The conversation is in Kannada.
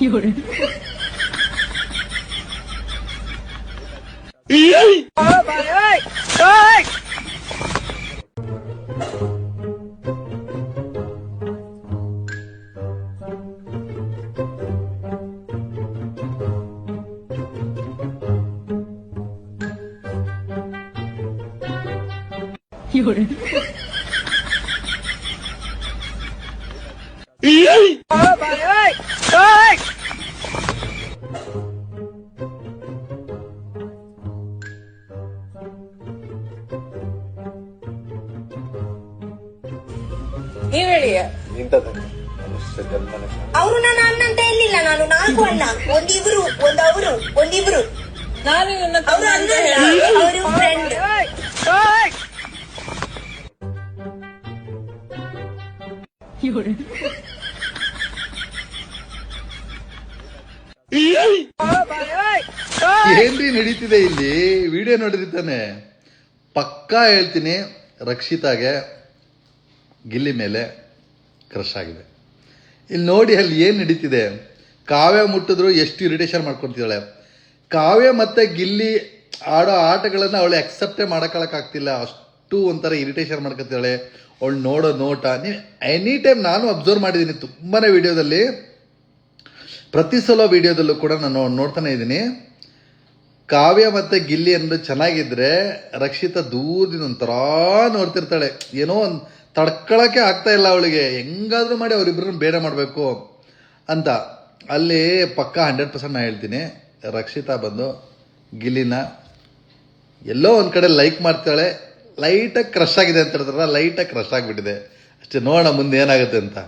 有人。有人。ನೀವ್ ಹೇಳಿ. ಅವರು ನನ್ನ ಅಣ್ಣ ಅಂತ ಹೇಳಿಲ್ಲ, ನಾನು 4 ಅಣ್ಣ, ಒಂದಿಬ್ರು ನಾನು ಅವರು ಅಣ್ಣ ಅಲ್ಲ, ಅವರು ಫ್ರೆಂಡ್.有人。ಏನ್ರಿ ನಡೀತಿದೆ ಇಲ್ಲಿ? ವಿಡಿಯೋ ನೋಡಿರ್ತಾನೆ. ಪಕ್ಕಾ ಹೇಳ್ತೀನಿ, ರಕ್ಷಿತಾಗೆ ಗಿಲ್ಲಿ ಮೇಲೆ ಕ್ರಶ್ ಆಗಿದೆ. ಇಲ್ಲಿ ನೋಡಿ ಅಲ್ಲಿ ಏನು ನಡೀತಿದೆ. ಕಾವ್ಯ ಮುಟ್ಟಿದ್ರು ಎಷ್ಟು ಇರಿಟೇಷನ್ ಮಾಡ್ಕೊತಿದ್ದಾಳೆ. ಕಾವ್ಯ ಮತ್ತೆ ಗಿಲ್ಲಿ ಆಡೋ ಆಟಗಳನ್ನು ಅವಳು ಅಕ್ಸೆಪ್ಟೇ ಮಾಡೋಕ್ಕಾಗ್ತಿಲ್ಲ. ಅಷ್ಟು ಒಂಥರ ಇರಿಟೇಷನ್ ಮಾಡ್ಕೊತಿದ್ದಾಳೆ. ಅವಳು ನೋಡೋ ನೋಟ ನೀವು ಎನಿ ಟೈಮ್ ನಾನು ಅಬ್ಸರ್ವ್ ಮಾಡಿದ್ದೀನಿ ತುಂಬಾ ವಿಡಿಯೋದಲ್ಲಿ. ಪ್ರತಿ ಸಲ ವಿಡಿಯೋದಲ್ಲೂ ಕೂಡ ನಾನು ನೋಡ್ತಾನೆ ಇದ್ದೀನಿ. ಕಾವ್ಯ ಮತ್ತು ಗಿಲ್ಲಿ ಅನ್ನೋದು ಚೆನ್ನಾಗಿದ್ರೆ ರಕ್ಷಿತಾ ದೂರದಿಂದ ಒಂಥರ ನೋಡ್ತಿರ್ತಾಳೆ. ಏನೋ ಒಂದು ತಡ್ಕೊಳಕ್ಕೆ ಆಗ್ತಾ ಇಲ್ಲ ಅವಳಿಗೆ. ಹೆಂಗಾದ್ರೂ ಮಾಡಿ ಅವರಿಬ್ಬರನ್ನ ಬೇಡ ಮಾಡಬೇಕು ಅಂತ. ಅಲ್ಲಿ ಪಕ್ಕ 100% ನಾನು ಹೇಳ್ತೀನಿ, ರಕ್ಷಿತಾ ಬಂದು ಗಿಲ್ಲಿನ ಎಲ್ಲೋ ಒಂದು ಕಡೆ ಲೈಕ್ ಮಾಡ್ತಾಳೆ. ಲೈಟಾಗಿ ಕ್ರಶ್ ಆಗಿದೆ ಅಂತ ಹೇಳ್ತಾರಲ್ಲ, ಲೈಟಾಗಿ ಕ್ರಶ್ ಆಗಿಬಿಟ್ಟಿದೆ ಅಷ್ಟೇ. ನೋಡೋಣ ಮುಂದೆ ಏನಾಗುತ್ತೆ ಅಂತ.